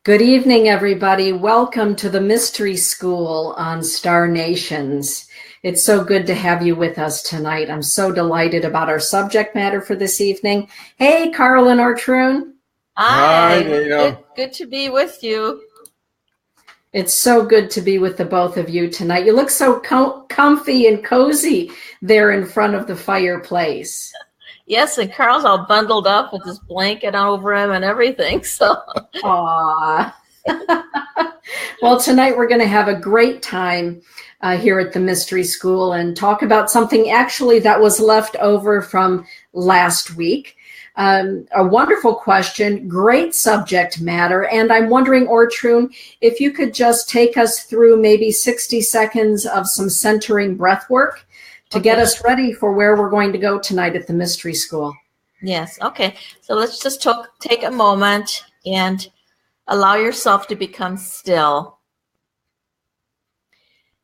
Good evening, everybody. Welcome to the Mystery School on Star Nations. It's so good to have you with us tonight. I'm so delighted about our subject matter for this evening. Hey, Carl and Ortrun. Hi, good to be with you. It's so good to be with the both of you tonight. You look so comfy and cozy there in front of the fireplace. Yes, and Carl's all bundled up with his blanket over him and everything. So, Aww. Well, tonight we're going to have a great time here at the Mystery School and talk about something actually that was left over from last week. A wonderful question, great subject matter, and I'm wondering, Ortrun, if you could just take us through maybe 60 seconds of some centering breath work to get us ready for where we're going to go tonight at the Mystery School. Yes, okay. So let's just take a moment and allow yourself to become still.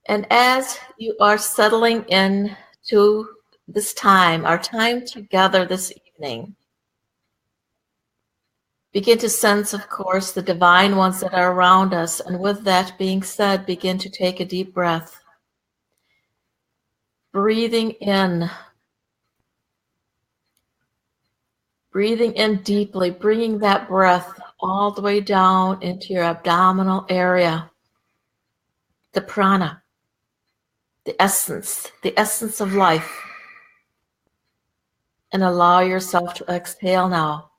And as you are settling in to this time, our time together this evening, begin to sense, of course, the divine ones that are around us. And with that being said, begin to take a deep breath. Breathing in deeply, bringing that breath all the way down into your abdominal area. The prana, the essence of life. And allow yourself to exhale now.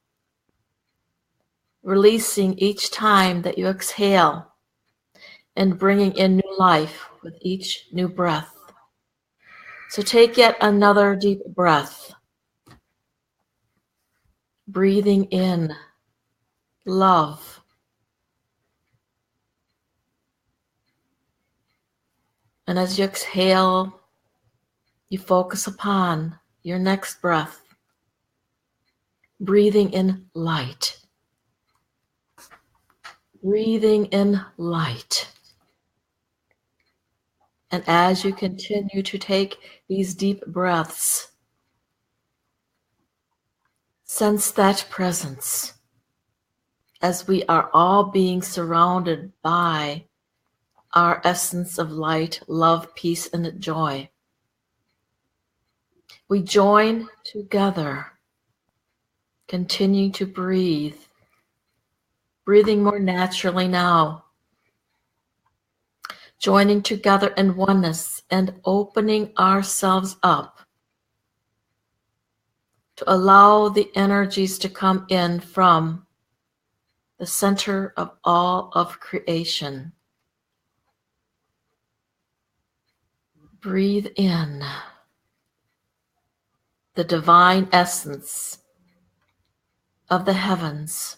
Releasing each time that you exhale and bringing in new life with each new breath. So take yet another deep breath. Breathing in love. And as you exhale, you focus upon your next breath. Breathing in light. Breathing in light. And as you continue to take these deep breaths, sense that presence as we are all being surrounded by our essence of light, love, peace, and joy. We join together, continue to breathe, breathing more naturally now. Joining together in oneness and opening ourselves up to allow the energies to come in from the center of all of creation. Breathe in the divine essence of the heavens.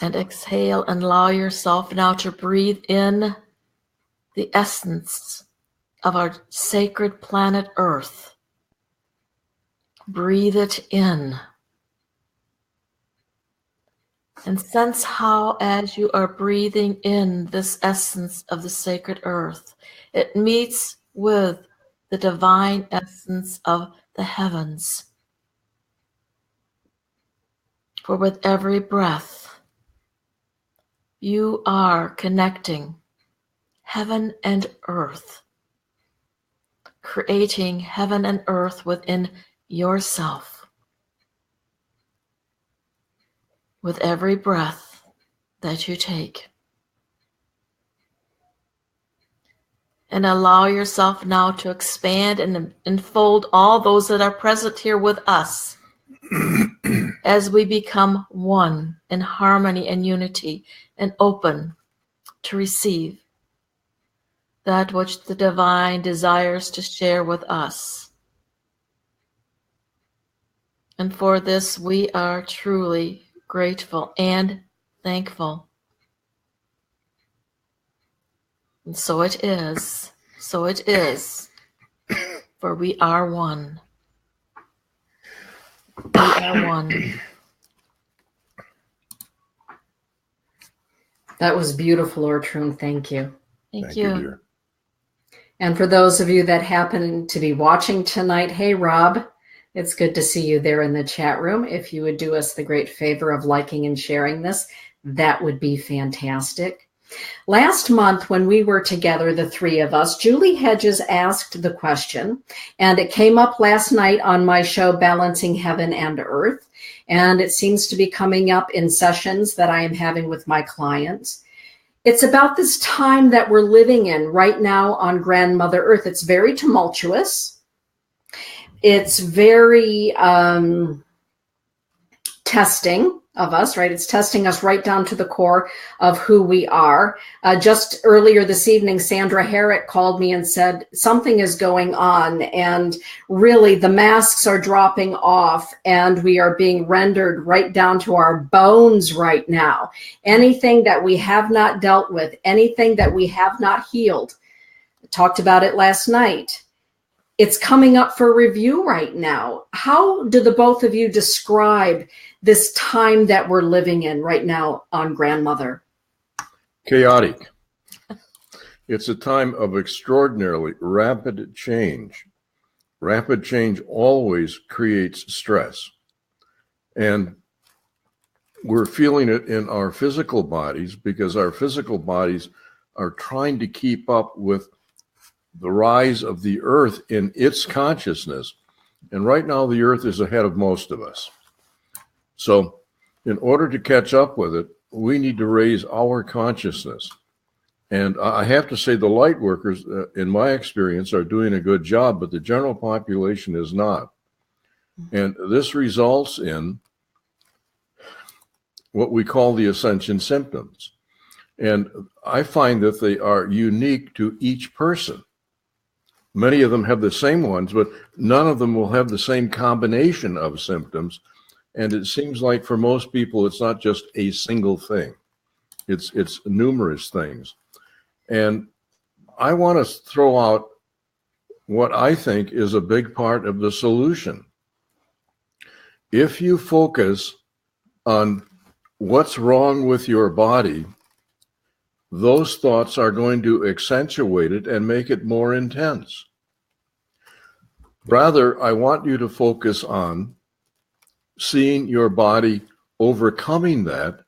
And exhale and allow yourself now to breathe in the essence of our sacred planet Earth. Breathe it in. And sense how, as you are breathing in this essence of the sacred Earth, it meets with the divine essence of the heavens. For with every breath, you are connecting heaven and earth, creating heaven and earth within yourself. With every breath that you take. And allow yourself now to expand and enfold all those that are present here with us as we become one in harmony and unity and open to receive that which the divine desires to share with us. And for this, we are truly grateful and thankful. And so it is, for we are one. We are one. That was beautiful, Ortrun. Thank you. Thank you. Dear. And for those of you that happen to be watching tonight, hey, Rob, It's good to see you there in the chat room. If you would do us the great favor of liking and sharing this, that would be fantastic. Last month, when we were together, the three of us, Julie Hedges asked the question, and it came up last night on my show, Balancing Heaven and Earth, and it seems to be coming up in sessions that I am having with my clients. It's about this time that we're living in right now on Grandmother Earth. It's very tumultuous. It's very testing of us, right? It's testing us right down to the core of who we are. Just earlier this evening, Sandra Herrick called me and said, something is going on, and really the masks are dropping off, and we are being rendered right down to our bones right now. Anything that we have not dealt with, anything that we have not healed, I talked about it last night. It's coming up for review right now. How do the both of you describe this time that we're living in right now on Grandmother? Chaotic. It's a time of extraordinarily rapid change. Rapid change always creates stress. And we're feeling it in our physical bodies because our physical bodies are trying to keep up with the rise of the earth in its consciousness. And right now, the earth is ahead of most of us. So in order to catch up with it, we need to raise our consciousness. And I have to say the light workers, in my experience, are doing a good job, but the general population is not. And this results in what we call the Ascension symptoms. And I find that they are unique to each person. Many of them have the same ones, but none of them will have the same combination of symptoms. And it seems like for most people, it's not just a single thing. It's numerous things. And I want to throw out what I think is a big part of the solution. If you focus on what's wrong with your body, those thoughts are going to accentuate it and make it more intense. Rather, I want you to focus on seeing your body overcoming that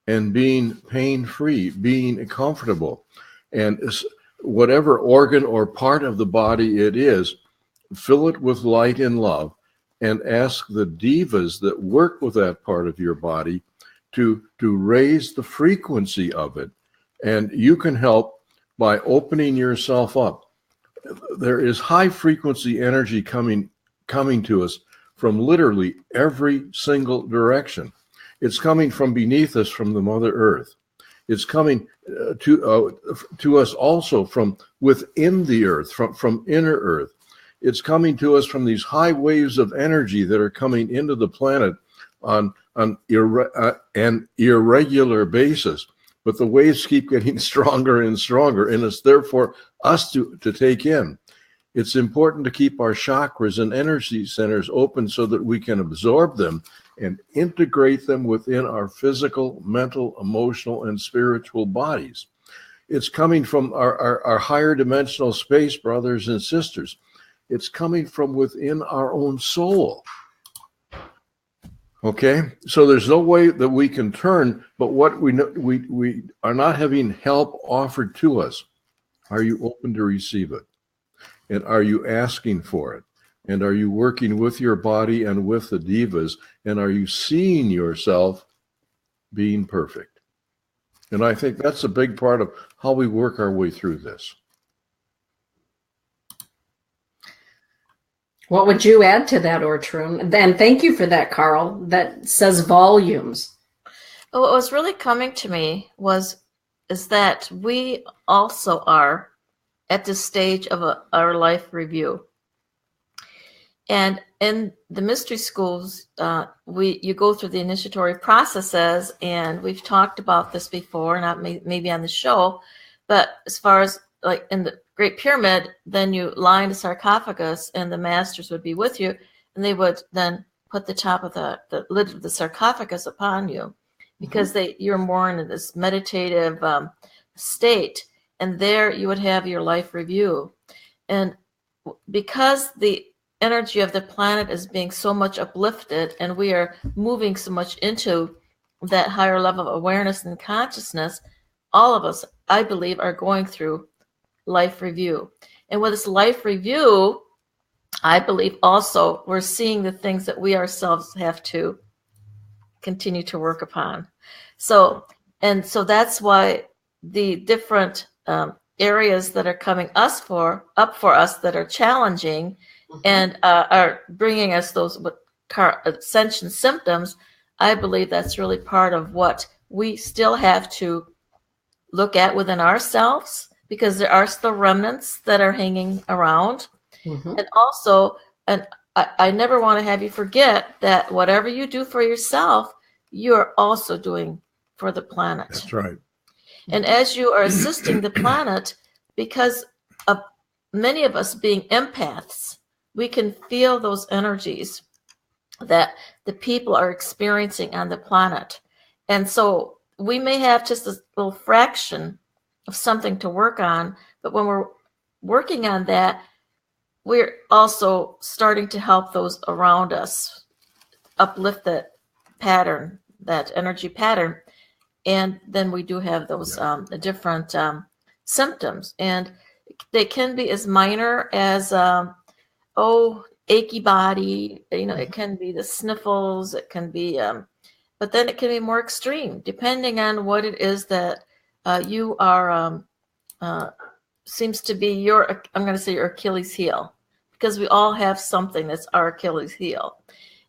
and being pain-free, being comfortable. And whatever organ or part of the body it is, fill it with light and love and ask the divas that work with that part of your body to raise the frequency of it. And you can help by opening yourself up. There is high frequency energy coming to us from literally every single direction. It's coming from beneath us, from the Mother Earth. It's coming to us also from within the Earth, from inner Earth. It's coming to us from these high waves of energy that are coming into the planet on an irregular basis. But the waves keep getting stronger and stronger, and it's therefore us to take in. It's important to keep our chakras and energy centers open so that we can absorb them and integrate them within our physical, mental, emotional, and spiritual bodies. It's coming from our higher dimensional space, brothers and sisters. It's coming from within our own soul. Okay, so there's no way that we can turn, but what we know, we are not having help offered to us. Are you open to receive it? And are you asking for it? And are you working with your body and with the divas? And are you seeing yourself being perfect? And I think that's a big part of how we work our way through this. What would you add to that, Ortrun? And thank you for that, Carl. That says volumes. What was really coming to me is that we also are at this stage of our life review. And in the mystery schools, you go through the initiatory processes, and we've talked about this before, not maybe on the show, but as far as like in the Great Pyramid, then you line the sarcophagus, and the masters would be with you, and they would then put the top of the lid of the sarcophagus upon you, because you're more in this meditative state, and there you would have your life review. And because the energy of the planet is being so much uplifted, and we are moving so much into that higher level of awareness and consciousness, all of us, I believe, are going through life review. And with this life review, I believe also we're seeing the things that we ourselves have to continue to work upon. So that's why the different areas that are coming up for us that are challenging and are bringing us those ascension symptoms, I believe that's really part of what we still have to look at within ourselves, because there are still remnants that are hanging around. And also, and I never want to have you forget that whatever you do for yourself, you are also doing for the planet. That's right. And as you are assisting the planet, because of many of us being empaths, we can feel those energies that the people are experiencing on the planet. And so we may have just a little fraction of something to work on, but when we're working on that, we're also starting to help those around us uplift that pattern, that energy pattern. And then we do have those different symptoms. And they can be as minor as, achy body, it can be the sniffles, it can be, but then it can be more extreme, depending on what it is that you are, seems to be your Achilles heel, because we all have something that's our Achilles heel.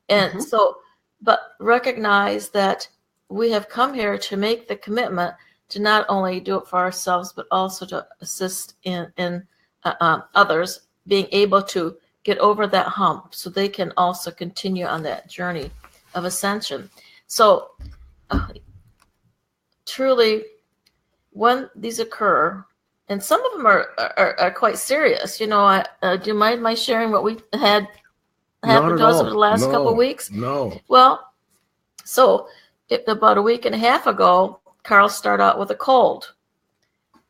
And so, but recognize that we have come here to make the commitment to not only do it for ourselves, but also to assist in others being able to get over that hump so they can also continue on that journey of ascension. So truly, when these occur, and some of them are quite serious, do you mind my sharing what we had happen to us over the last couple of weeks? No. Well, so about a week and a half ago, Carl started out with a cold,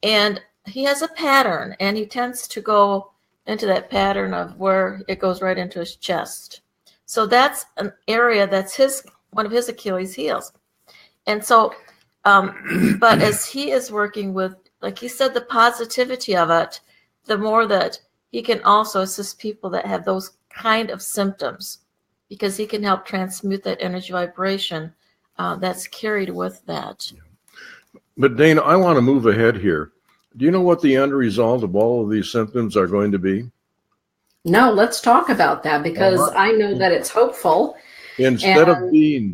and he has a pattern, and he tends to go into that pattern of where it goes right into his chest. So that's an area that's one of his Achilles heels. And so, but as he is working with, like he said, the positivity of it, the more that he can also assist people that have those kind of symptoms, because he can help transmute that energy vibration that's carried with that. But Dana, I want to move ahead here. Do you know what the end result of all of these symptoms are going to be? No, let's talk about that, because I know that it's hopeful. Instead of having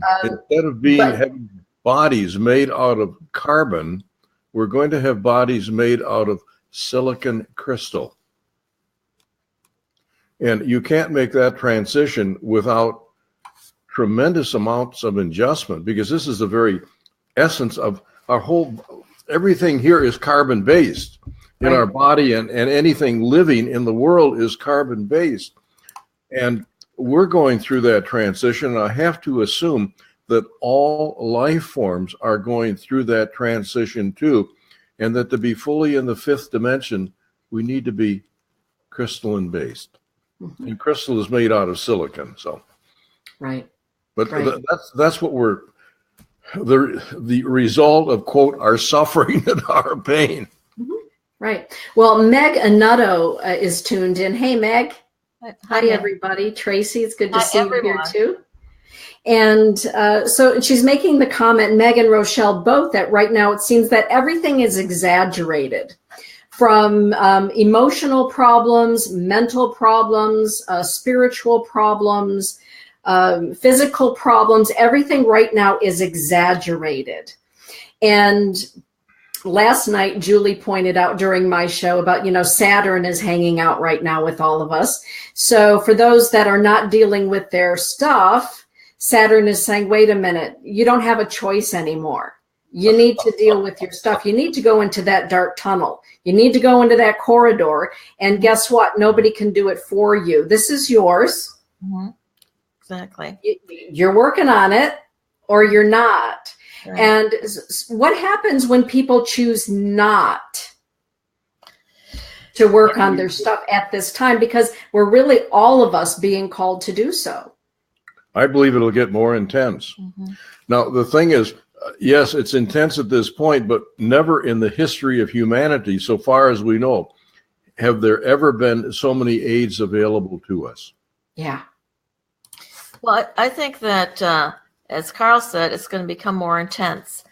bodies made out of carbon, we're going to have bodies made out of silicon crystal. And you can't make that transition without tremendous amounts of adjustment, because this is the very essence of our everything here is carbon based in our body, and anything living in the world is carbon based. And we're going through that transition. And I have to assume that all life forms are going through that transition too. And that to be fully in the fifth dimension, we need to be crystalline based. And crystal is made out of silicon. So, but that's what we're, the result of, quote, our suffering and our pain. Right. Well, Meg Anutto is tuned in. Hey, Meg. Hi, everybody. Tracy, it's good to see you here too. And so she's making the comment, Meg and Rochelle both, that right now it seems that everything is exaggerated, from emotional problems, mental problems, spiritual problems, physical problems. Everything right now is exaggerated. And last night, Julie pointed out during my show about, Saturn is hanging out right now with all of us. So for those that are not dealing with their stuff, Saturn is saying, wait a minute, you don't have a choice anymore. You need to deal with your stuff. You need to go into that dark tunnel. You need to go into that corridor. And guess what? Nobody can do it for you. This is yours. Exactly. You're working on it, or you're not. Right. And what happens when people choose not? to work on their stuff at this time, because we're really all of us being called to do so. I believe it'll get more intense. Mm-hmm. Now, the thing is, yes, it's intense at this point, but never in the history of humanity, so far as we know, have there ever been so many aids available to us. Yeah. Well, I think that, as Carl said, it's going to become more intense.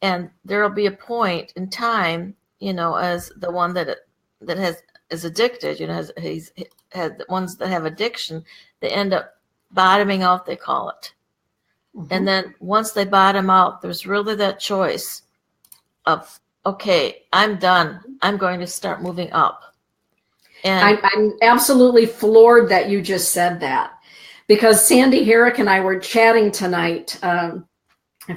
And there will be a point in time, as the one that is addicted, he's had the ones that have addiction, they end up bottoming out, they call it. Mm-hmm. And then once they bottom out, there's really that choice of, okay, I'm done. I'm going to start moving up. And I'm absolutely floored that you just said that, because Sandy Herrick and I were chatting tonight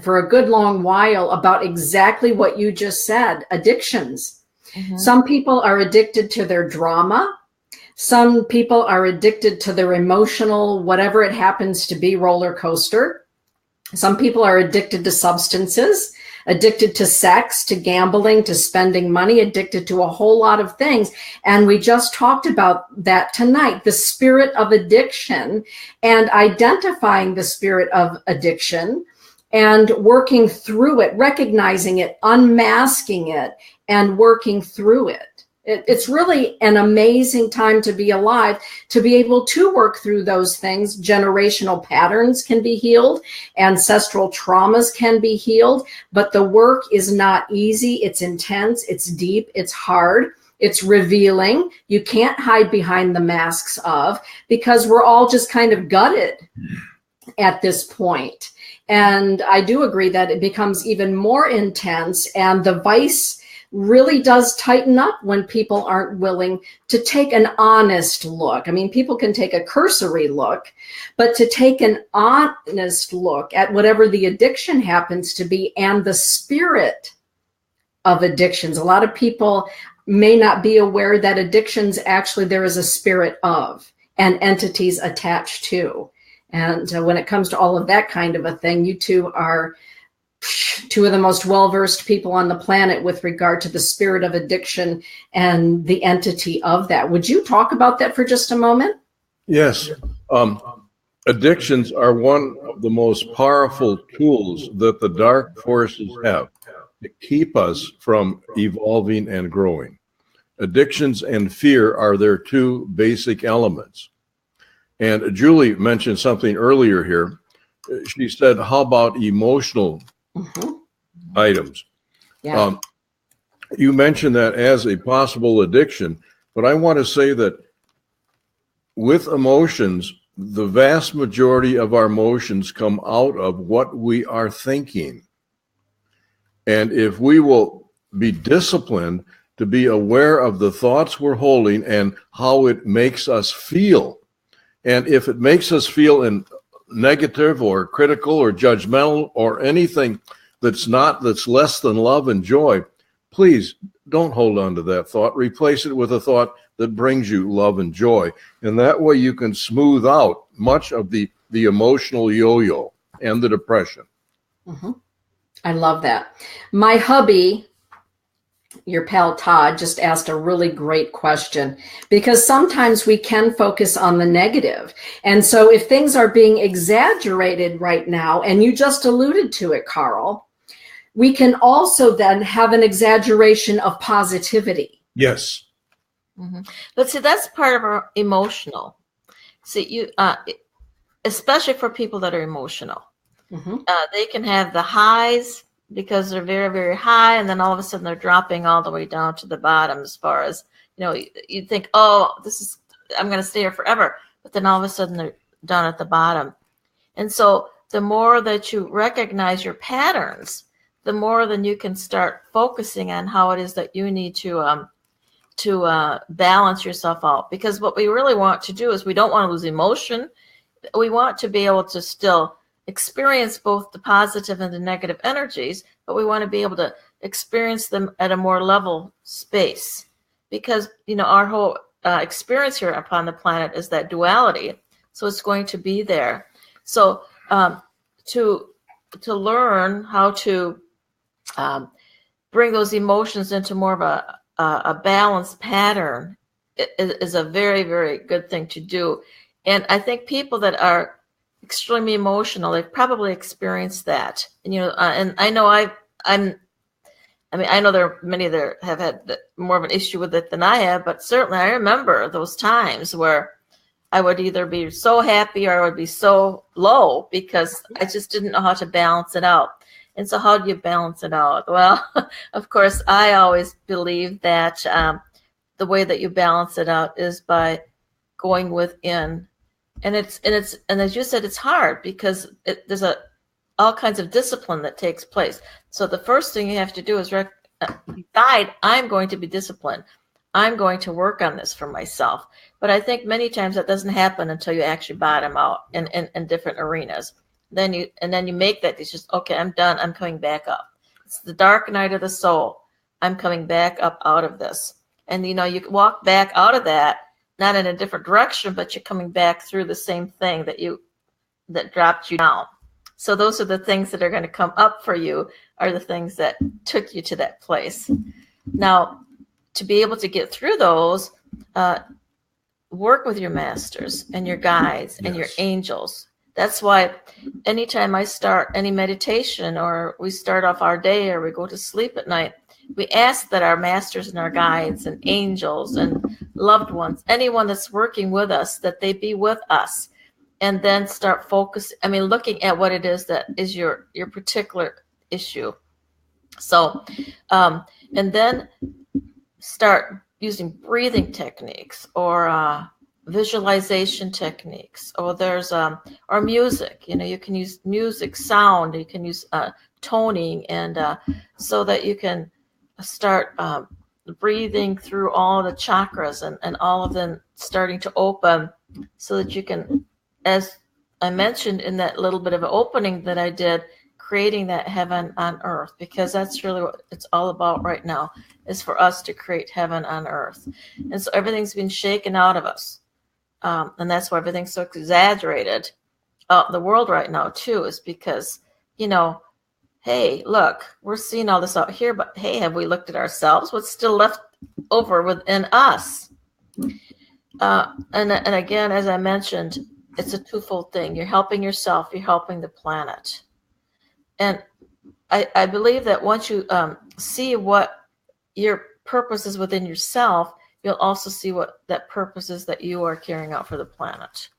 for a good long while about exactly what you just said, addictions. Mm-hmm. Some people are addicted to their drama. Some people are addicted to their emotional, whatever it happens to be, roller coaster. Some people are addicted to substances, addicted to sex, to gambling, to spending money, addicted to a whole lot of things. And we just talked about that tonight, the spirit of addiction, and identifying the spirit of addiction and working through it, recognizing it, unmasking it, and working through it. It's really an amazing time to be alive, to be able to work through those things. Generational patterns can be healed, ancestral traumas can be healed, but the work is not easy. It's intense, it's deep, it's hard, it's revealing. You can't hide behind the masks of, because we're all just kind of gutted at this point. And I do agree that it becomes even more intense, and the vice really does tighten up when people aren't willing to take an honest look. I mean, people can take a cursory look, but to take an honest look at whatever the addiction happens to be and the spirit of addictions. A lot of people may not be aware that addictions, actually, there is a spirit of and entities attached to. And when it comes to all of that kind of a thing, you two are two of the most well-versed people on the planet with regard to the spirit of addiction and the entity of that. Would you talk about that for just a moment? Yes. Addictions are one of the most powerful tools that the dark forces have to keep us from evolving and growing. Addictions and fear are their two basic elements. And Julie mentioned something earlier here. She said, how about emotional items? Yeah. You mentioned that as a possible addiction, but I want to say that with emotions, the vast majority of our emotions come out of what we are thinking. And if we will be disciplined to be aware of the thoughts we're holding and how it makes us feel, and if it makes us feel negative or critical or judgmental or anything that's less than love and joy, please don't hold on to that thought. Replace it with a thought that brings you love and joy. And that way you can smooth out much of the emotional yo-yo and the depression. Mm-hmm. I love that. My hubby, your pal Todd, just asked a really great question, because sometimes we can focus on the negative. And so if things are being exaggerated right now, and you just alluded to it, Carl, we can also then have an exaggeration of positivity. Yes. Mm-hmm. But see, that's part of our emotional. See, you, especially for people that are emotional, they can have the highs because they're very, very high, and then all of a sudden they're dropping all the way down to the bottom. As far as, you think, oh, I'm going to stay here forever, but then all of a sudden they're down at the bottom. And so the more that you recognize your patterns, the more then you can start focusing on how it is that you need to balance yourself out. Because what we really want to do is, we don't want to lose emotion. We want to be able to still experience both the positive and the negative energies, but we want to be able to experience them at a more level space. Because, our whole experience here upon the planet is that duality. So it's going to be there. So to learn how to bring those emotions into more of a balanced pattern is a very, very good thing to do. And I think people that are extremely emotional, they've probably experienced that. And, and I know I know there are many that have had more of an issue with it than I have, but certainly I remember those times where I would either be so happy or I would be so low because I just didn't know how to balance it out. And so how do you balance it out? Well, of course, I always believe that the way that you balance it out is by going within. And as you said, it's hard because there's all kinds of discipline that takes place. So the first thing you have to do is decide, I'm going to be disciplined. I'm going to work on this for myself. But I think many times that doesn't happen until you actually bottom out in different arenas. Then you make that decision, okay, I'm done. I'm coming back up. It's the dark night of the soul. I'm coming back up out of this. And, you walk back out of that, not in a different direction, but you're coming back through the same thing that dropped you down. So those are the things that are going to come up for you, are the things that took you to that place. Now, to be able to get through those, work with your masters and your guides and your angels. That's why anytime I start any meditation or we start off our day or we go to sleep at night, we ask that our masters and our guides and angels and loved ones, anyone that's working with us, that they be with us, and then start looking at what it is that is your particular issue. So, and then start using breathing techniques or visualization techniques, or there's or music. You can use music, sound. You can use toning, and so that you can start breathing through all the chakras and all of them starting to open, so that you can, as I mentioned in that little bit of an opening that I did, creating that heaven on earth, because that's really what it's all about right now, is for us to create heaven on earth. And so everything's been shaken out of us. And that's why everything's so exaggerated out in the world right now, too, is because, hey, look, we're seeing all this out here, but hey, have we looked at ourselves? What's still left over within us? And again, as I mentioned, it's a twofold thing. You're helping yourself, you're helping the planet. And I believe that once you see what your purpose is within yourself, you'll also see what that purpose is that you are carrying out for the planet.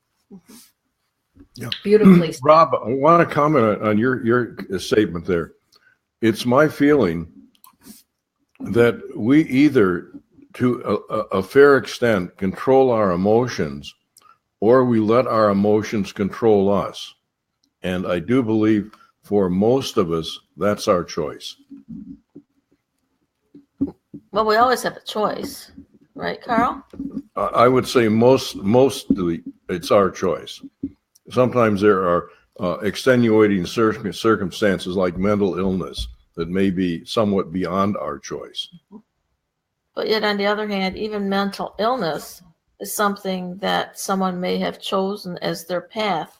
Yeah. Beautifully. Rob, I want to comment on your statement there. It's my feeling that we either, to a fair extent, control our emotions, or we let our emotions control us. And I do believe for most of us, that's our choice. Well, we always have a choice, right, Carl? I would say mostly it's our choice. Sometimes there are extenuating circumstances like mental illness that may be somewhat beyond our choice. But yet, on the other hand, even mental illness is something that someone may have chosen as their path,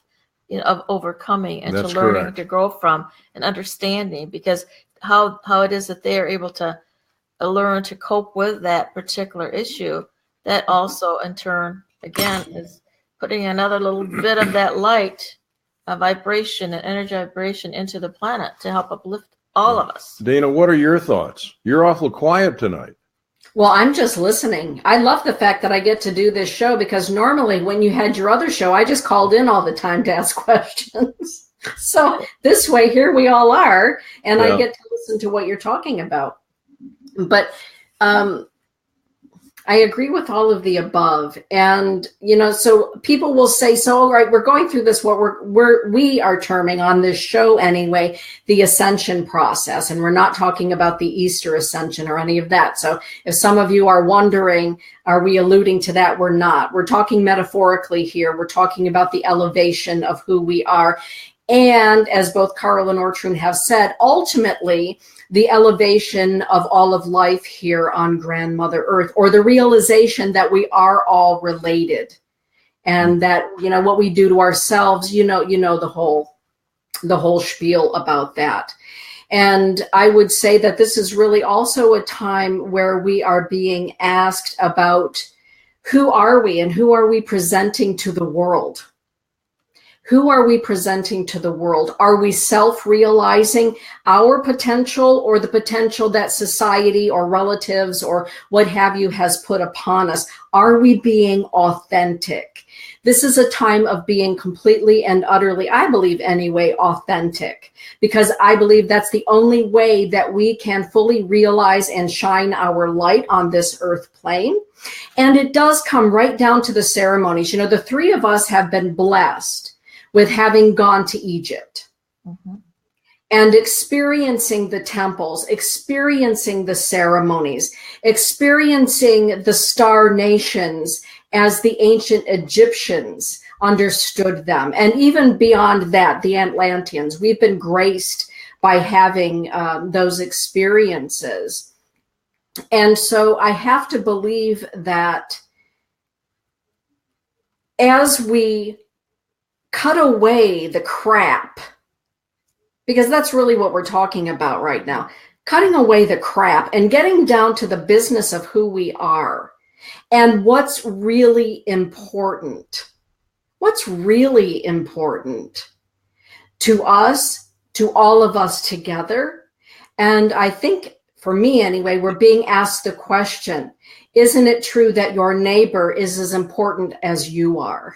of overcoming and That's to learning correct. to grow from and understanding, because how it is that they are able to learn to cope with that particular issue, that also in turn, again, is putting another little bit of that light, a vibration, an energy vibration into the planet to help uplift all of us. Dana, what are your thoughts? You're awful quiet tonight. Well, I'm just listening. I love the fact that I get to do this show, because normally when you had your other show, I just called in all the time to ask questions. So this way, here we all are, and I get to listen to what you're talking about. But I agree with all of the above. And, so people will say, so, all right, we're going through this, what we are terming on this show anyway, the Ascension Process. And we're not talking about the Easter Ascension or any of that. So if some of you are wondering, are we alluding to that? We're not. We're talking metaphorically here. We're talking about the elevation of who we are. And as both Carl and Ortrun have said, ultimately, the elevation of all of life here on Grandmother Earth, or the realization that we are all related, and that, what we do to ourselves, the whole spiel about that. And I would say that this is really also a time where we are being asked about who are we and who are we presenting to the world? Who are we presenting to the world? Are we self-realizing our potential or the potential that society or relatives or what have you has put upon us? Are we being authentic? This is a time of being completely and utterly, I believe anyway, authentic, because I believe that's the only way that we can fully realize and shine our light on this earth plane. And it does come right down to the ceremonies. You know, the three of us have been blessed with having gone to Egypt and experiencing the temples, experiencing the ceremonies, experiencing the star nations as the ancient Egyptians understood them. And even beyond that, the Atlanteans, we've been graced by having those experiences. And so I have to believe that as we cut away the crap, because that's really what we're talking about right now, cutting away the crap and getting down to the business of who we are and what's really important. What's really important to us, to all of us together. And I think, for me anyway, we're being asked the question, isn't it true that your neighbor is as important as you are?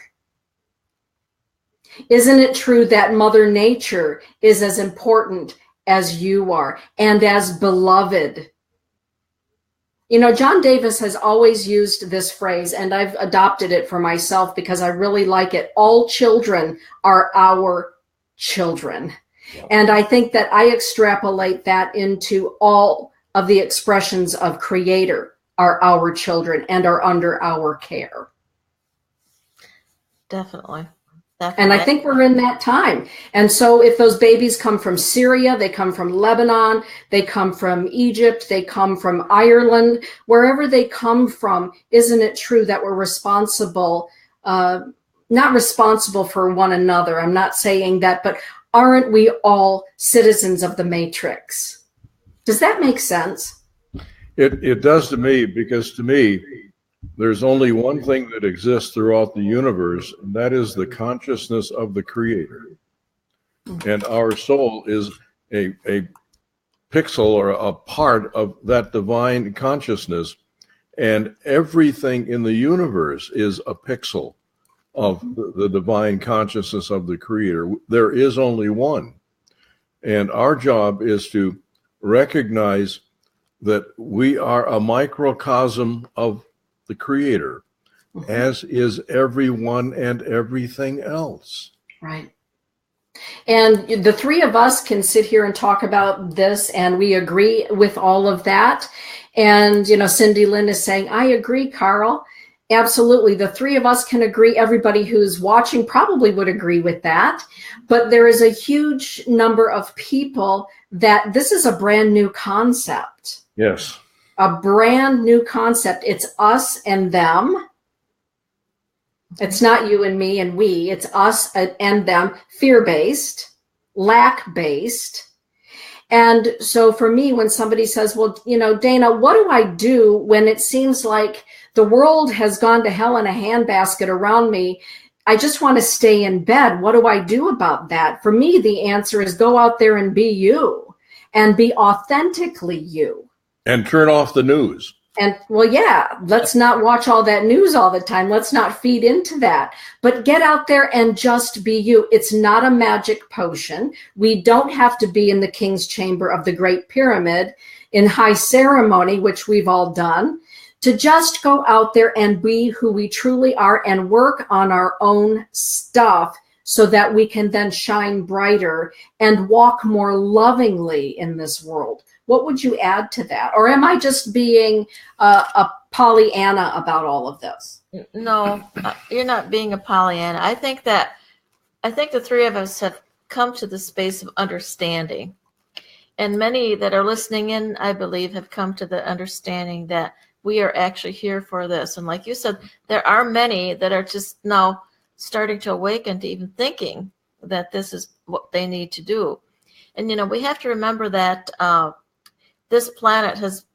Isn't it true that Mother Nature is as important as you are and as beloved? You know, John Davis has always used this phrase, and I've adopted it for myself because I really like it. All children are our children. And I think that I extrapolate that into all of the expressions of Creator are our children and are under our care. Definitely. And I think we're in that time. And so if those babies come from Syria, they come from Lebanon, they come from Egypt, they come from Ireland, wherever they come from, isn't it true that we're responsible, not responsible for one another? I'm not saying that, but aren't we all citizens of the matrix? Does that make sense? It does to me, because to me, there's only one thing that exists throughout the universe, and that is the consciousness of the Creator. And our soul is a pixel or a part of that divine consciousness. And everything in the universe is a pixel of the divine consciousness of the Creator. There is only one. And our job is to recognize that we are a microcosm of the Creator, as is everyone and everything else. Right. And the three of us can sit here and talk about this, and we agree with all of that. And, you know, Cindy Lynn is saying, I agree, Carl. Absolutely. The three of us can agree. Everybody who's watching probably would agree with that. But there is a huge number of people that this is a brand new concept. Yes. A brand new concept. It's us and them. It's not you and me and we. It's us and them. Fear-based, lack-based. And so for me, when somebody says, well, you know, Dana, what do I do when it seems like the world has gone to hell in a handbasket around me? I just want to stay in bed. What do I do about that? For me, the answer is go out there and be you and be authentically you. And turn off the news. And well, yeah, let's not watch all that news all the time. Let's not feed into that, but get out there and just be you. It's not a magic potion. We don't have to be in the king's chamber of the Great Pyramid in high ceremony, which we've all done, to just go out there and be who we truly are and work on our own stuff so that we can then shine brighter and walk more lovingly in this world. What would you add to that? Or am I just being a Pollyanna about all of this? No, you're not being a Pollyanna. I think the three of us have come to the space of understanding. And many that are listening in, I believe, have come to the understanding that we are actually here for this. And like you said, there are many that are just now starting to awaken to even thinking that this is what they need to do. And, we have to remember that this planet has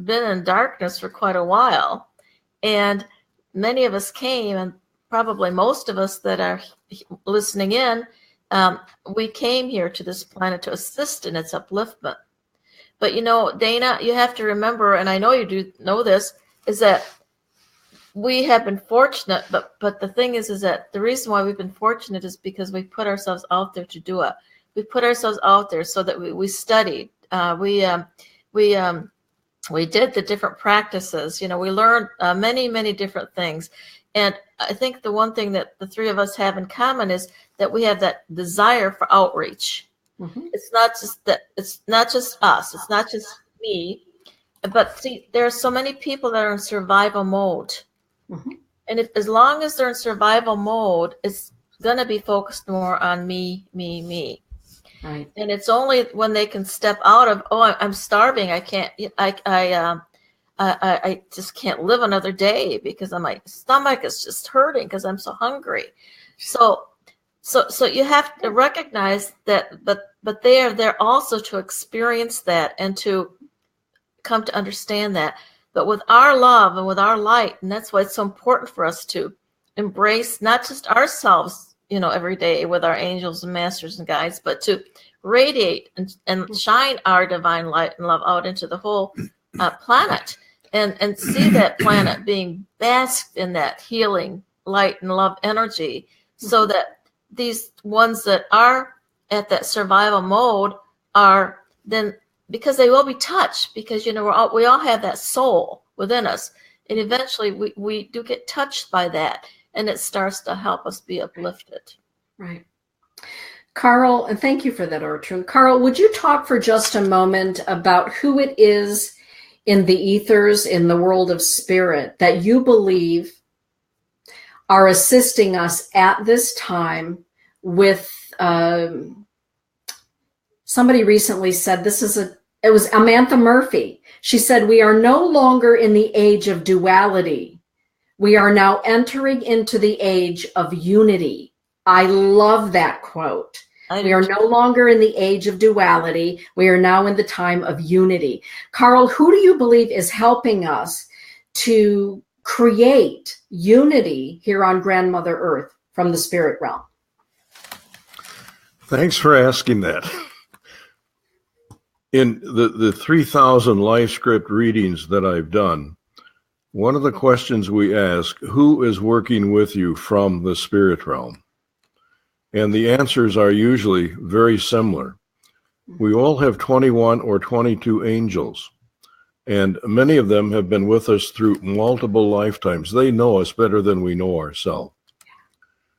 been in darkness for quite a while. And many of us came, and probably most of us that are listening in, we came here to this planet to assist in its upliftment. But, Dana, you have to remember, and I know you do know this, is that we have been fortunate, but the thing is that the reason why we've been fortunate is because we put ourselves out there to do it. We put ourselves out there so that we studied. We did the different practices. We learned many, many different things. And I think the one thing that the three of us have in common is that we have that desire for outreach. Mm-hmm. It's not just us. It's not just me. But see, there are so many people that are in survival mode. Mm-hmm. And as long as they're in survival mode, it's going to be focused more on me. Right. And it's only when they can step out of, I'm starving. I can't, I just can't live another day because my stomach is just hurting because I'm so hungry. So you have to recognize that, but they are there also to experience that and to come to understand that. But with our love and with our light, and that's why it's so important for us to embrace not just ourselves, every day with our angels and masters and guides, but to radiate and shine our divine light and love out into the whole planet and see that planet being basked in that healing light and love energy, so that these ones that are at that survival mode are then, because they will be touched, because we all have that soul within us, and eventually we do get touched by that, and it starts to help us be uplifted. Right. Carl, and thank you for that, Ortrun. Carl, would you talk for just a moment about who it is in the ethers, in the world of spirit, that you believe are assisting us at this time with, somebody recently said, it was Amantha Murphy. She said, we are no longer in the age of duality. We are now entering into the age of unity. I love that quote. We are no longer in the age of duality. We are now in the time of unity. Carl, who do you believe is helping us to create unity here on Grandmother Earth from the spirit realm? Thanks for asking that. In the 3,000 life script readings that I've done, one of the questions we ask, who is working with you from the spirit realm? And the answers are usually very similar. We all have 21 or 22 angels, and many of them have been with us through multiple lifetimes. They know us better than we know ourselves.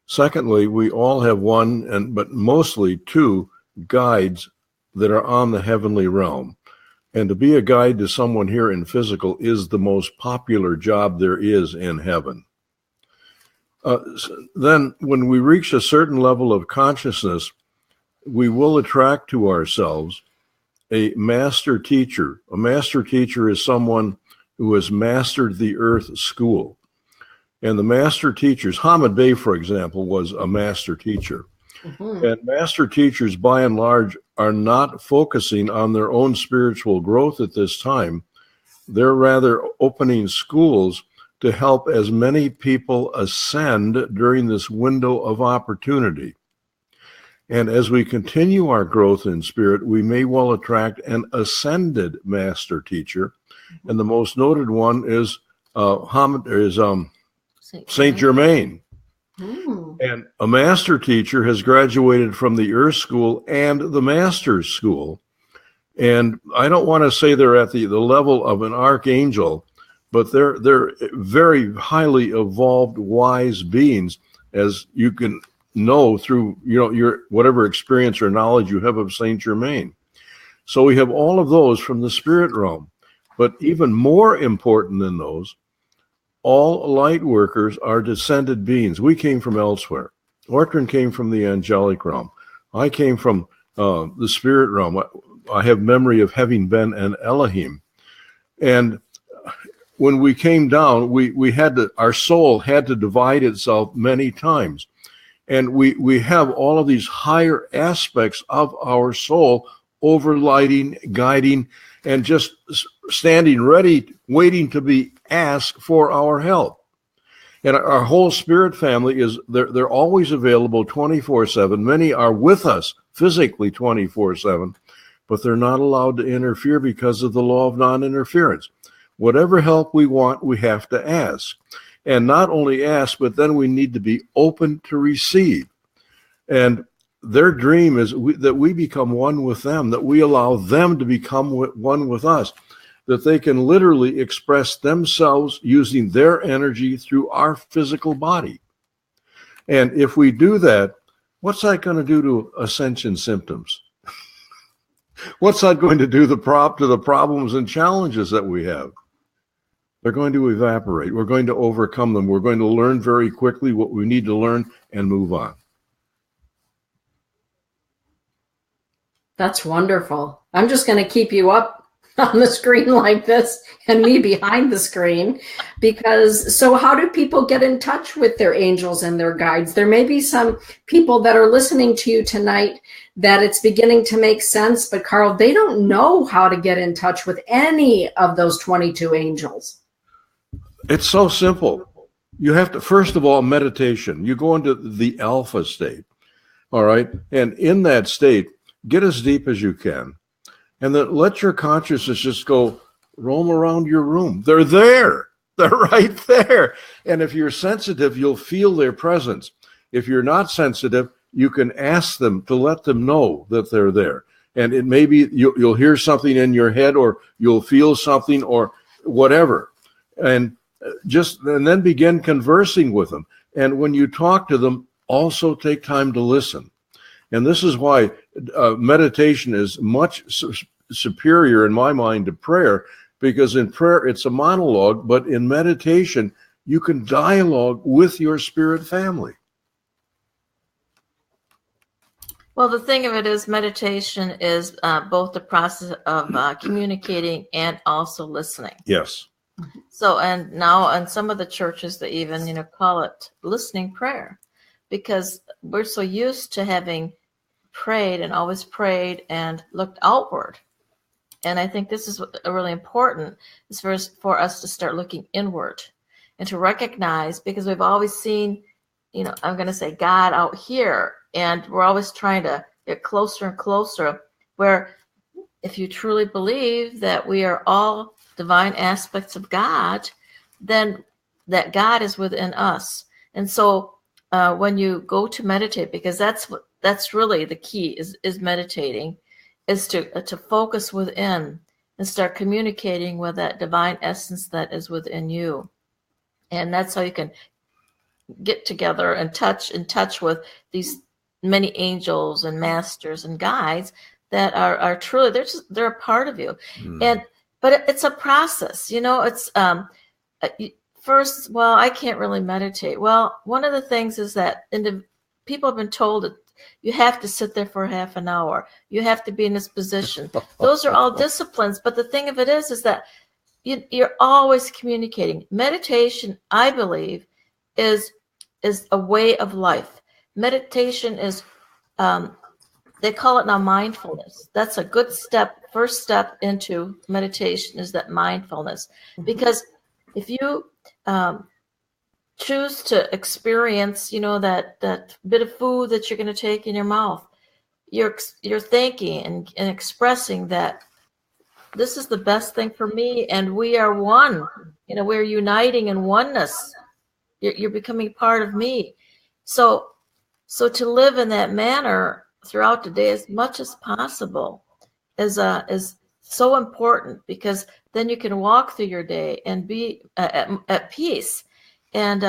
Secondly, we all have one, but mostly two guides that are on the heavenly realm. And to be a guide to someone here in physical is the most popular job there is in heaven. Then when we reach a certain level of consciousness, we will attract to ourselves a master teacher. A master teacher is someone who has mastered the earth school. And the master teachers, Hamid Bey, for example, was a master teacher. Mm-hmm. And master teachers, by and large, are not focusing on their own spiritual growth at this time. They're rather opening schools to help as many people ascend during this window of opportunity. And as we continue our growth in spirit, we may well attract an ascended master teacher. Mm-hmm. And the most noted one is Saint Germain. Mm. And a master teacher has graduated from the Earth School and the Master's School. And I don't want to say they're at the level of an archangel, but they're very highly evolved, wise beings, as you can know through your whatever experience or knowledge you have of Saint Germain. So we have all of those from the spirit realm. But even more important than those, all light workers are descended beings. We came from elsewhere. Ortrun came from the angelic realm. I came from the spirit realm. I have memory of having been an Elohim. And when we came down, our soul had to divide itself many times. And we have all of these higher aspects of our soul overlighting, guiding, and just standing ready, waiting to be asked for our help. And our whole spirit family they're always available 24/7. Many are with us physically 24/7, but they're not allowed to interfere because of the law of non-interference. Whatever help we want, we have to ask. And not only ask, but then we need to be open to receive. And their dream is that we become one with them, that we allow them to become one with us, that they can literally express themselves using their energy through our physical body. And if we do that, what's that going to do to Ascension symptoms? What's that going to do to the problems and challenges that we have? They're going to evaporate. We're going to overcome them. We're going to learn very quickly what we need to learn and move on. That's wonderful. I'm just going to keep you up on the screen like this and me behind the screen, because so how do people get in touch with their angels and their guides? There may be some people that are listening to you tonight that it's beginning to make sense, but Carl, they don't know how to get in touch with any of those 22 angels. It's so simple. You have to, first of all, meditation. You go into the alpha state, all right? And in that state, get as deep as you can. And then let your consciousness just go roam around your room. They're there. They're right there. And if you're sensitive, you'll feel their presence. If you're not sensitive, you can ask them to let them know that they're there. And it may be you'll hear something in your head, or you'll feel something, or whatever. And then begin conversing with them. And when you talk to them, also take time to listen. And this is why meditation is much superior in my mind to prayer, because in prayer it's a monologue, but in meditation you can dialogue with your spirit family. Well, the thing of it is, meditation is both the process of communicating and also listening. Yes. So, and now in some of the churches, they even, call it listening prayer, because we're so used to having prayed and always prayed and looked outward. And I think this is really important, is for us to start looking inward and to recognize, because we've always seen, I'm going to say God out here, and we're always trying to get closer and closer, where if you truly believe that we are all divine aspects of God, then that God is within us. And so when you go to meditate, because that's really the key is meditating, is to focus within and start communicating with that divine essence that is within you. And that's how you can get together and in touch with these many angels and masters and guides that are truly, they're a part of you. But it's a process, it's first, well, I can't really meditate. Well, one of the things is that people have been told that you have to sit there for half an hour. You have to be in this position. Those are all disciplines. But the thing of it is that you're always communicating. Meditation, I believe, is a way of life. Meditation is, they call it now mindfulness. That's a good first step into meditation, is that mindfulness. Because if you choose to experience, that bit of food that you're going to take in your mouth, you're thinking and expressing that this is the best thing for me, and we are one. We're uniting in oneness. You're becoming part of me. So to live in that manner throughout the day as much as possible is so important, because then you can walk through your day and be at peace. And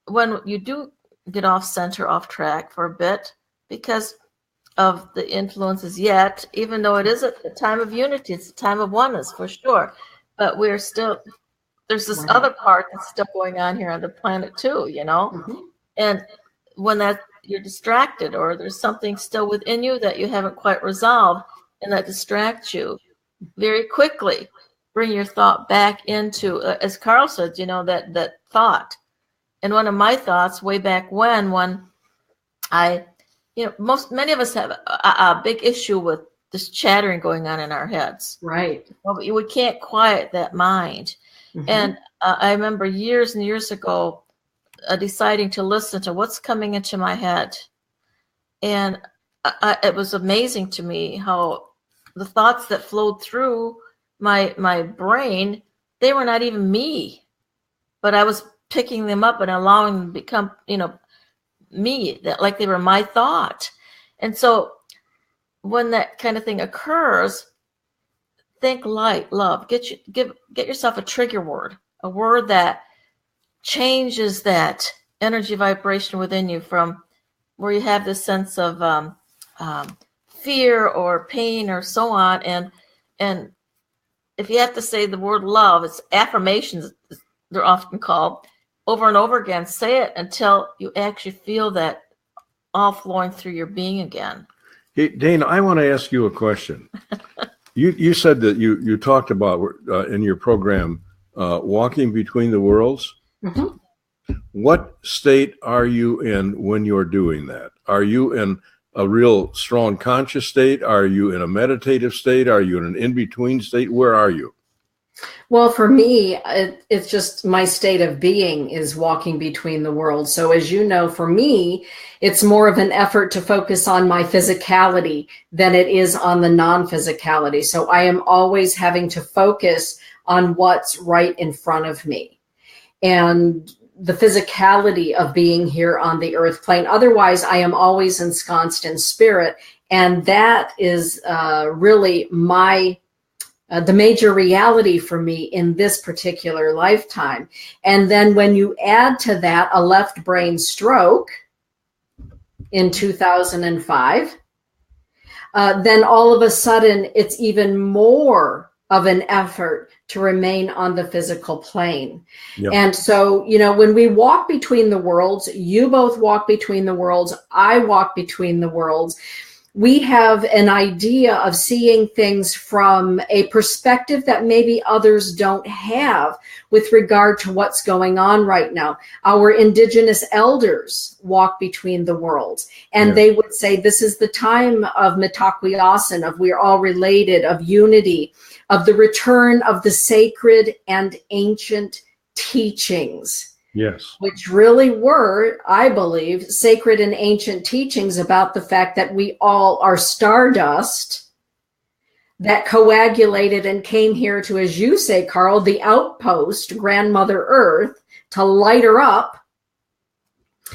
when you do get off center, off track for a bit because of the influences, yet, even though it is a time of unity, it's a time of oneness for sure, but there's this other part that's still going on here on the planet too, And when you're distracted, or there's something still within you that you haven't quite resolved, and that distracts you, very quickly bring your thought back into, as Carl said, that thought. And one of my thoughts way back when many of us have a big issue with this chattering going on in our heads. Right. Well, we can't quiet that mind. Mm-hmm. And I remember years and years ago deciding to listen to what's coming into my head. And it was amazing to me how the thoughts that flowed through my brain, they were not even me, but I was picking them up and allowing them to become, me, that like they were my thought. And so when that kind of thing occurs, think light, love. Get yourself a trigger word, a word that changes that energy vibration within you from where you have this sense of fear or pain or so on. And if you have to say the word love, it's affirmations, they're often called, over and over again. Say it until you actually feel that all flowing through your being again. Hey, Dana, I want to ask you a question. You said that you talked about in your program walking between the worlds. Mm-hmm. What state are you in when you're doing that? Are you in a real strong conscious state? Are you in a meditative state? Are you in an in-between state? Where are you? Well, for me, it's just my state of being is walking between the worlds. So as you know, for me, it's more of an effort to focus on my physicality than it is on the non-physicality. So I am always having to focus on what's right in front of me and the physicality of being here on the earth plane. Otherwise, I am always ensconced in spirit. And that is really the major reality for me in this particular lifetime. And then when you add to that a left brain stroke in 2005, then all of a sudden it's even more of an effort to remain on the physical plane. Yep. And so, when we walk between the worlds, you both walk between the worlds, I walk between the worlds, we have an idea of seeing things from a perspective that maybe others don't have with regard to what's going on right now. Our indigenous elders walk between the worlds, and they would say this is the time of Mitakuye-Oyasin, of we're all related, of unity, of the return of the sacred and ancient teachings. Yes. Which really were, I believe, sacred and ancient teachings about the fact that we all are stardust that coagulated and came here to, as you say, Carl, the outpost, Grandmother Earth, to light her up.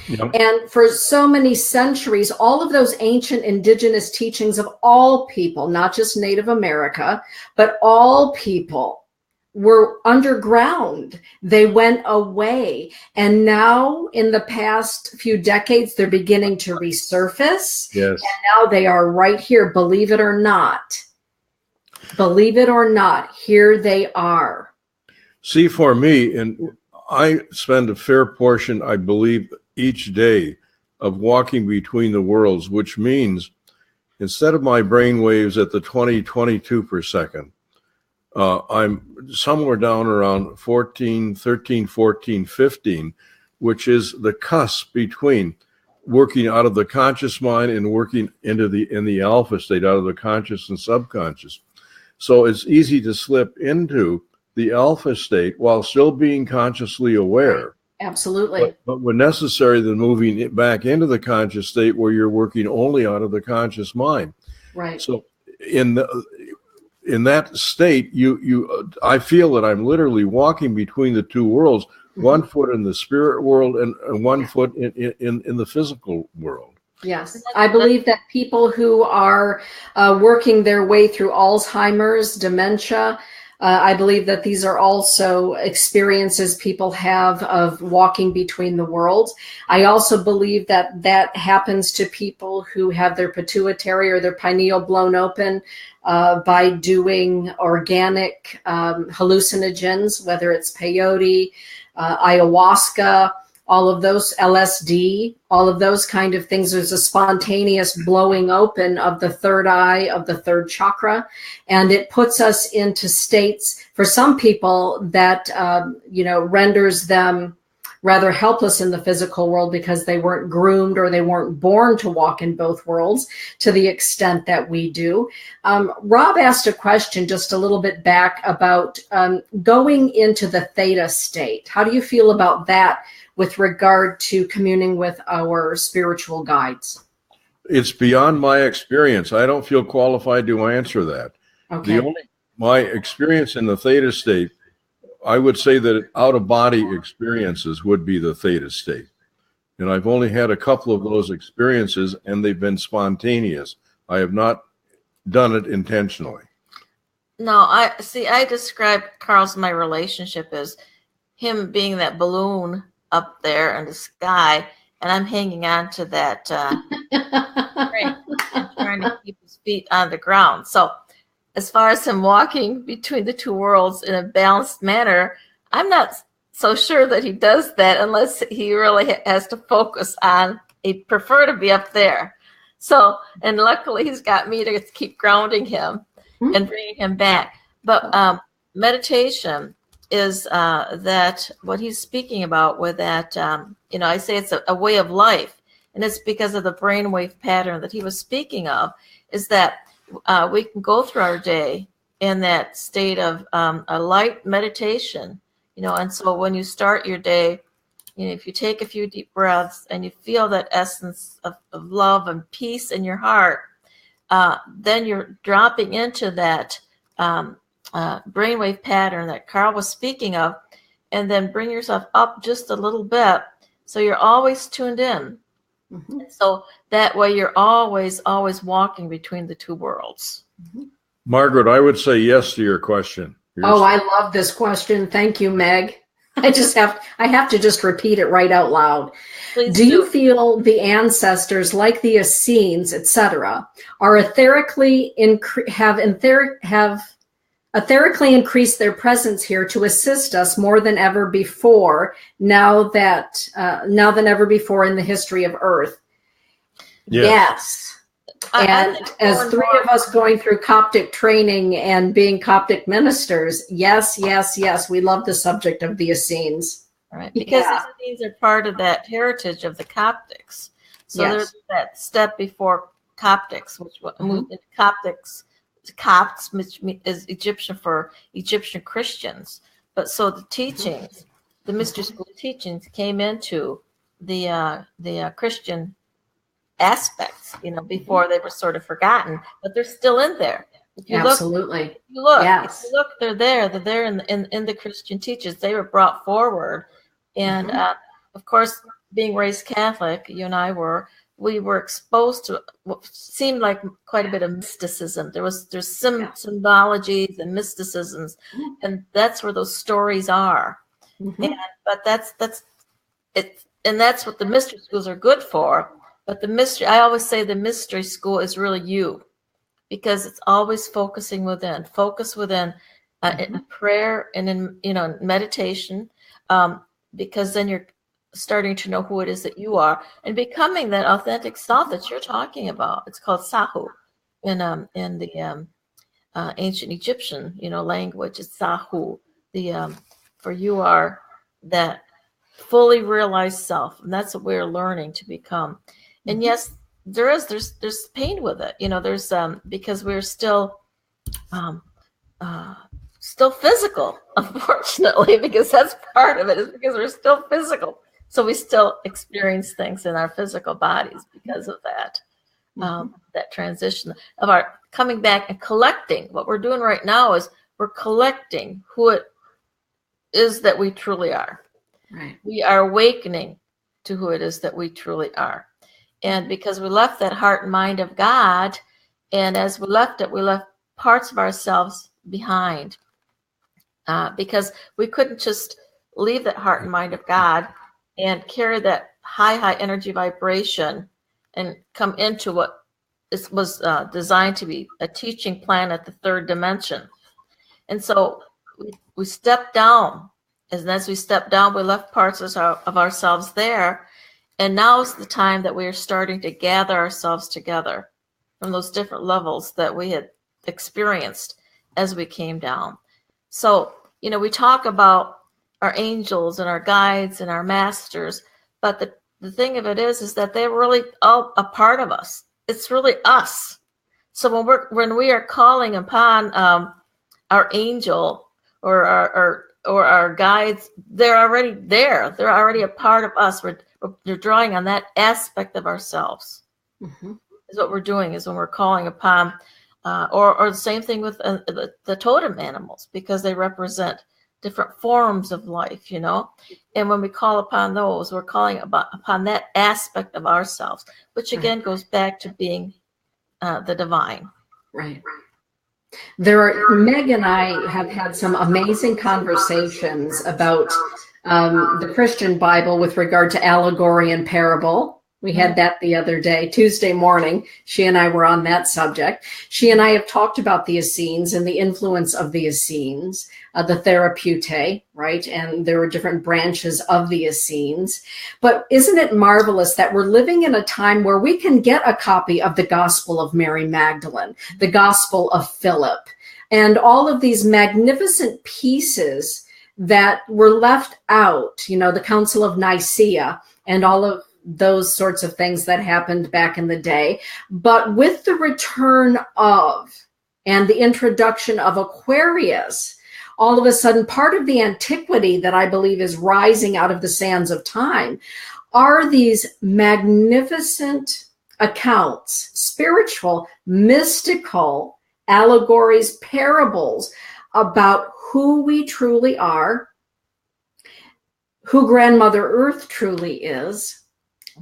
Yep. And for so many centuries, all of those ancient indigenous teachings of all people, not just Native America, but all people, were underground. They went away. And now in the past few decades, they're beginning to resurface. Yes. And now they are right here. Believe it or not. Believe it or not, here they are. See, for me, and I spend a fair portion, I believe, each day of walking between the worlds, which means instead of my brain waves at the 20-22 per second, I'm somewhere down around 13, 14, 15, which is the cusp between working out of the conscious mind and working in the alpha state, out of the conscious and subconscious. So it's easy to slip into the alpha state while still being consciously aware. Absolutely. But when necessary, then moving it back into the conscious state where you're working only out of the conscious mind. Right. So in that state, I feel that I'm literally walking between the two worlds, one foot in the spirit world and one foot in the physical world. Yes, I believe that people who are working their way through Alzheimer's, dementia, I believe that these are also experiences people have of walking between the worlds. I also believe that happens to people who have their pituitary or their pineal blown open by doing organic hallucinogens, whether it's peyote, ayahuasca, all of those, LSD, all of those kind of things. There's a spontaneous blowing open of the third eye, of the third chakra, and it puts us into states for some people that renders them rather helpless in the physical world because they weren't groomed or they weren't born to walk in both worlds to the extent that we do. Rob asked a question just a little bit back about going into the theta state. How do you feel about that with regard to communing with our spiritual guides? It's beyond my experience. I don't feel qualified to answer that. Okay. My experience in the theta state, I would say that out-of-body experiences would be the theta state. And I've only had a couple of those experiences, and they've been spontaneous. I have not done it intentionally. No, I describe Carl's my relationship as him being that balloon up there in the sky, and I'm hanging on to that string and trying to keep his feet on the ground. So as far as him walking between the two worlds in a balanced manner, I'm not so sure that he does that unless he really has to focus on, he'd prefer to be up there. So, and luckily he's got me to keep grounding him and bringing him back. But meditation is that what he's speaking about with that, I say it's a way of life. And it's because of the brainwave pattern that he was speaking of, is that we can go through our day in that state of a light meditation, and so when you start your day, if you take a few deep breaths and you feel that essence of love and peace in your heart, then you're dropping into that brainwave pattern that Carl was speaking of, and then bring yourself up just a little bit so you're always tuned in. Mm-hmm. So that way you're always walking between the two worlds. Mm-hmm. Margaret, I would say yes to your question. I love this question. Thank you, Meg. I have to just repeat it right out loud. Please do you feel the ancestors, like the Essenes, etc., are etherically increased their presence here to assist us more than ever before, now than ever before in the history of Earth? Yes. And as three of us going through Coptic training and being Coptic ministers, yes, we love the subject of the Essenes. Right, because the Essenes are part of that heritage of the Coptics. So there's that step before Coptics, which moved into Coptics. Copts, which is Egyptian for Egyptian Christians. But so the teachings, the mystery school teachings, came into the Christian aspects, before they were sort of forgotten, but they're still in there. If you Absolutely. Look, if you look, they're there. They're there in the Christian teachings. They were brought forward, and of course, being raised Catholic, you and I we were exposed to what seemed like quite a bit of mysticism. There's symbologies and mysticisms, and that's where those stories are. Mm-hmm. But that's it, and that's what the mystery schools are good for. But I always say the mystery school is really you, because it's always focusing within. Focus within in prayer and in meditation, because then you're starting to know who it is that you are and becoming that authentic self that you're talking about. It's called Sahu in the ancient Egyptian language. It's Sahu. For you are that fully realized self, and that's what we're learning to become. And yes, there's pain with it. There's because we're still physical, unfortunately, because that's part of it, is because we're still physical. So we still experience things in our physical bodies because of that, that transition of our coming back and collecting. What we're doing right now is we're collecting who it is that we truly are. Right. We are awakening to who it is that we truly are. And because we left that heart and mind of God, and as we left it, we left parts of ourselves behind, because we couldn't just leave that heart and mind of God and carry that high energy vibration and come into what was designed to be a teaching plan at the third dimension. And so we stepped down. And as we stepped down, we left parts of ourselves there. And now is the time that we are starting to gather ourselves together from those different levels that we had experienced as we came down. So, we talk about our angels and our guides and our masters. But the thing of it is that they're really all a part of us. It's really us. So when we are calling upon our angel or our guides, they're already there. They're already a part of us. We're drawing on that aspect of ourselves. Mm-hmm. Is what we're doing is when we're calling upon, or the same thing with the totem animals, because they represent different forms of life, And when we call upon those, we're calling upon that aspect of ourselves, which again goes back to being the divine. Right. Meg and I have had some amazing conversations about the Christian Bible with regard to allegory and parable. We had that the other day, Tuesday morning. She and I were on that subject. She and I have talked about the Essenes and the influence of the Essenes, the Therapeutae, right? And there are different branches of the Essenes. But isn't it marvelous that we're living in a time where we can get a copy of the Gospel of Mary Magdalene, the Gospel of Philip, and all of these magnificent pieces that were left out, the Council of Nicaea and all of those sorts of things that happened back in the day. But with the return of and the introduction of Aquarius, all of a sudden part of the antiquity that I believe is rising out of the sands of time are these magnificent accounts, spiritual, mystical allegories, parables about who we truly are, who Grandmother Earth truly is,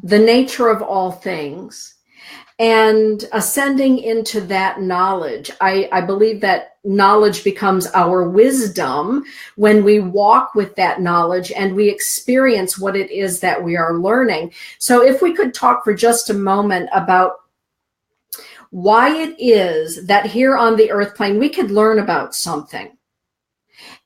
the nature of all things, and ascending into that knowledge. I believe that knowledge becomes our wisdom when we walk with that knowledge and we experience what it is that we are learning. So if we could talk for just a moment about why it is that here on the earth plane we could learn about something.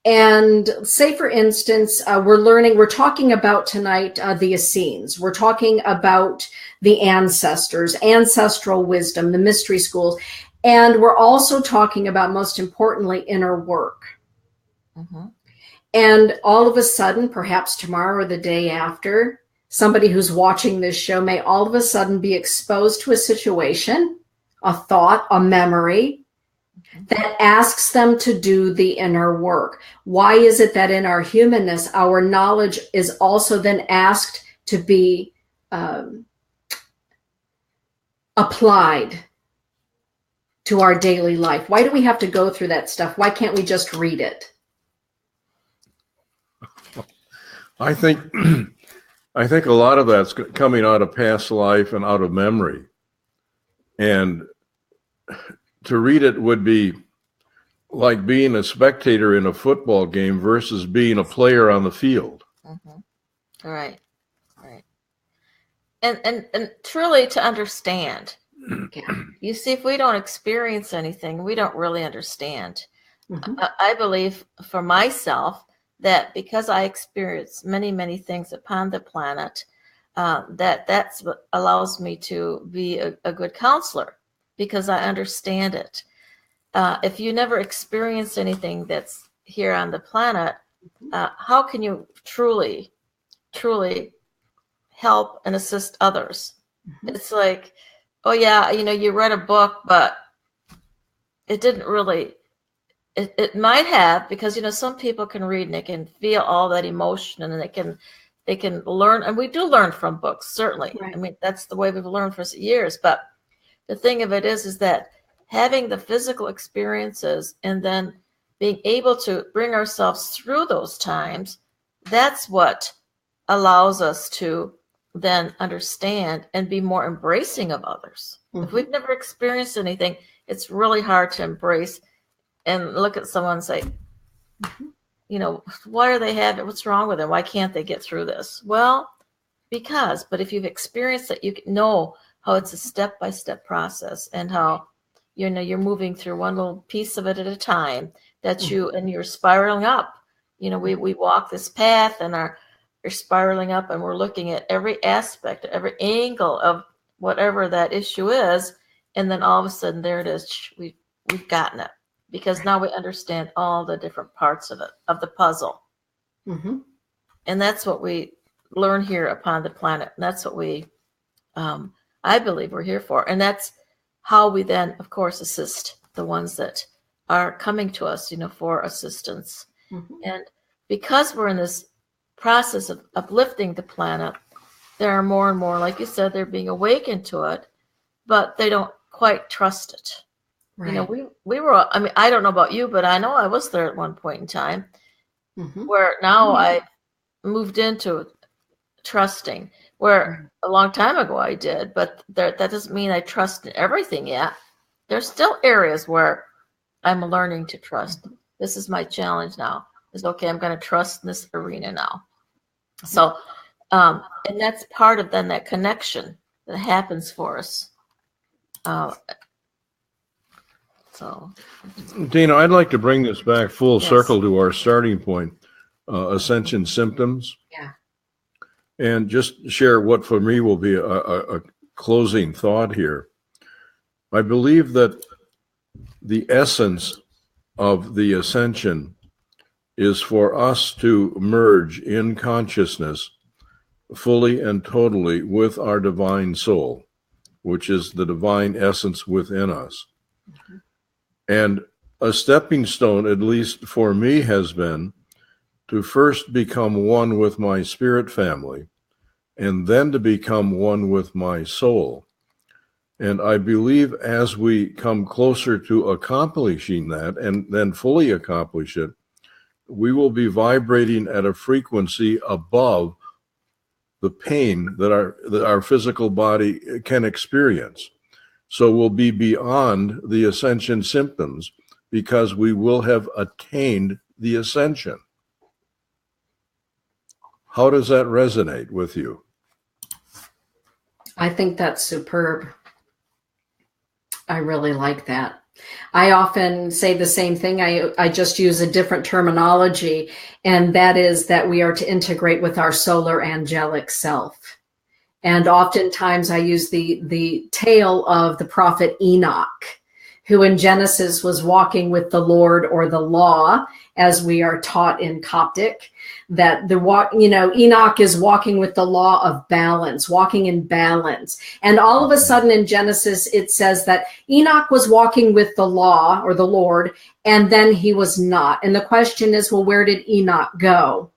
And say, for instance, we're talking about tonight the Essenes. We're talking about the ancestors, ancestral wisdom, the mystery schools. And we're also talking about, most importantly, inner work. Mm-hmm. And all of a sudden, perhaps tomorrow or the day after, somebody who's watching this show may all of a sudden be exposed to a situation, a thought, a memory, that asks them to do the inner work. Why is it that in our humanness, our knowledge is also then asked to be applied to our daily life? Why do we have to go through that stuff? Why can't we just read it? I think a lot of that's coming out of past life and out of memory. And to read it would be like being a spectator in a football game versus being a player on the field. Mm-hmm. Right. And truly to understand. You see, if we don't experience anything, we don't really understand. Mm-hmm. I believe for myself that because I experience many, many things upon the planet, that's what allows me to be a good counselor, because I understand it. If you never experience anything that's here on the planet, how can you truly help and assist others? Mm-hmm. It's like, oh yeah, you read a book, but it didn't really, it might have, because, some people can read and they can feel all that emotion, and they can learn, and we do learn from books, certainly. Right. I mean, that's the way we've learned for years. But the thing of it is that having the physical experiences and then being able to bring ourselves through those times, that's what allows us to then understand and be more embracing of others. Mm-hmm. If we've never experienced anything, it's really hard to embrace and look at someone and say, mm-hmm. Why are they having, what's wrong with them? Why can't they get through this? Well, but if you've experienced it, you know how it's a step-by-step process, and how, you're moving through one little piece of it at a time, that you're spiraling up. We walk this path and you're spiraling up, and we're looking at every aspect, every angle of whatever that issue is. And then all of a sudden there it is. We've gotten it, because now we understand all the different parts of it, of the puzzle. Mm-hmm. And that's what we learn here upon the planet. And that's what we, I believe we're here for. And that's how we then, of course, assist the ones that are coming to us, for assistance. Mm-hmm. And because we're in this process of uplifting the planet, there are more and more, like you said, they're being awakened to it, but they don't quite trust it. Right. We were, I mean, I don't know about you, but I know I was there at one point in time Mm-hmm. where now I moved into trusting, where a long time ago I did, but that doesn't mean I trust in everything yet. There's still areas where I'm learning to trust. This is my challenge now. Is okay, I'm going to trust in this arena now. So, and that's part of then that connection that happens for us. So, Dana, I'd like to bring this back full Yes. circle to our starting point, Ascension Symptoms. Yeah. And just share what for me will be a closing thought here. I believe that the essence of the ascension is for us to merge in consciousness fully and totally with our divine soul, which is the divine essence within us. Mm-hmm. And a stepping stone, at least for me, has been to first become one with my spirit family, and then to become one with my soul. And I believe as we come closer to accomplishing that and then fully accomplish it, we will be vibrating at a frequency above the pain that our physical body can experience. So we'll be beyond the ascension symptoms because we will have attained the ascension. How does that resonate with you? I think that's superb. I really like that. I often say the same thing. I just use a different terminology, and that is that we are to integrate with our solar angelic self. And oftentimes I use the tale of the prophet Enoch, who in Genesis was walking with the Lord, or the law, as we are taught in Coptic, that Enoch is walking with the law of balance, walking in balance. And all of a sudden in Genesis, it says that Enoch was walking with the law, or the Lord, and then he was not. And the question is, well, where did Enoch go?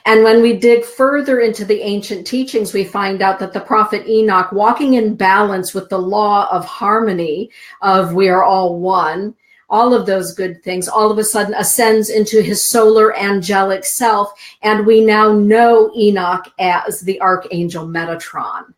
And when we dig further into the ancient teachings, we find out that the prophet Enoch, walking in balance with the law of harmony, of we are all one, all of those good things, all of a sudden ascends into his solar angelic self. And we now know Enoch as the archangel Metatron.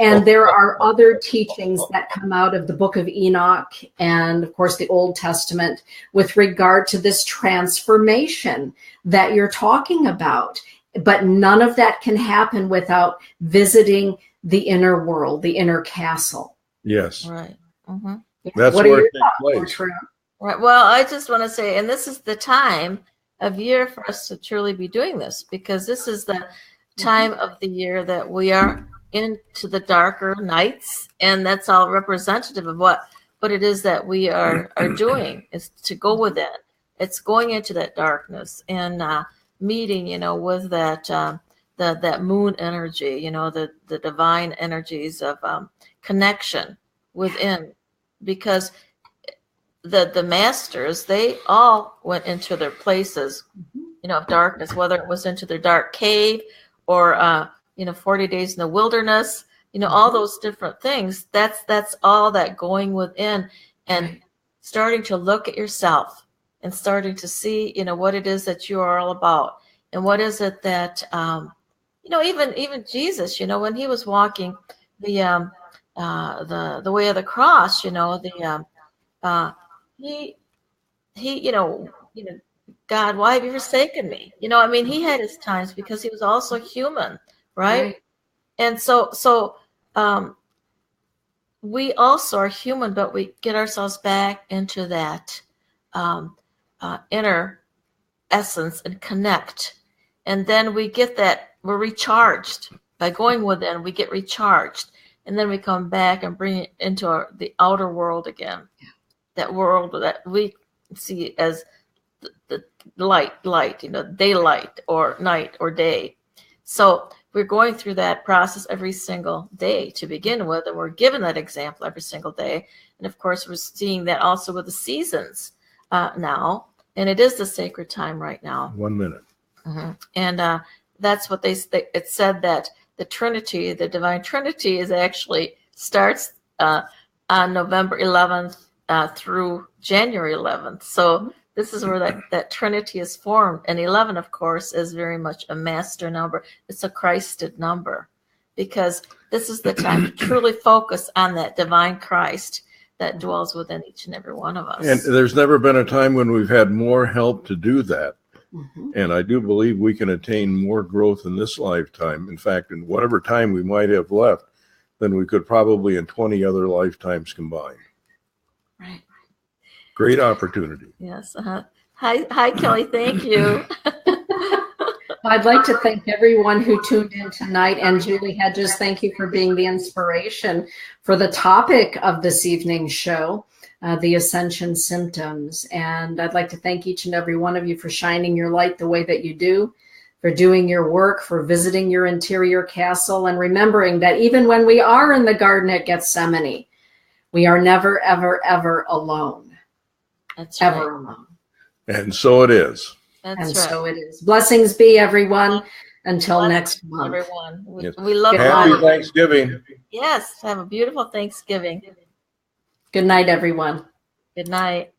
And there are other teachings that come out of the book of Enoch and, of course, the Old Testament with regard to this transformation that you're talking about. But none of that can happen without visiting the inner world, the inner castle. Yes. right. Mm-hmm. That's What where are it your takes thoughts, place. Ortrun? Right. Well, I just want to say, and this is the time of year for us to truly be doing this, because this is the time of the year that we are into the darker nights, and that's all representative of what it is that we are doing, is to go within. It's going into that darkness and meeting, with that that moon energy, the divine energies of connection within, because the masters, they all went into their places, of darkness, whether it was into their dark cave or 40 days in the wilderness, all those different things. That's all that going within and starting to look at yourself and starting to see, what it is that you are all about, and what is it that, even Jesus, when he was walking the way of the cross, he God, why have you forsaken me? He had his times because he was also human, right? And so we also are human, but we get ourselves back into that inner essence and connect. And then we get that, we're recharged. By going within, we get recharged. And then we come back and bring it into the outer world again. That world that we see as the light, daylight or night or day. So we're going through that process every single day to begin with, and we're given that example every single day. And of course, we're seeing that also with the seasons now, and it is the sacred time right now. 1 minute. Mm-hmm. And that's what it said, that the Trinity, the Divine Trinity, is actually starts on November 11th through January 11th. So this is where that Trinity is formed. And 11, of course, is very much a master number. It's a Christed number, because this is the time to truly focus on that divine Christ that dwells within each and every one of us. And there's never been a time when we've had more help to do that. Mhm. And I do believe we can attain more growth in this lifetime. In fact, in whatever time we might have left, than we could probably in 20 other lifetimes combined. Right. Great opportunity. Yes. Hi, Kelly. Thank you. I'd like to thank everyone who tuned in tonight. And Julie Hedges, thank you for being the inspiration for the topic of this evening's show, the Ascension Symptoms. And I'd like to thank each and every one of you for shining your light the way that you do, for doing your work, for visiting your interior castle, and remembering that even when we are in the Garden at Gethsemane, we are never, ever, ever alone. That's ever right. alone. And so it is. That's And right. so it is. Blessings be, everyone. Until Blessings, next month. everyone. Yes. We love Happy you. Thanksgiving. Yes. Have a beautiful Thanksgiving. Good night, everyone. Good night.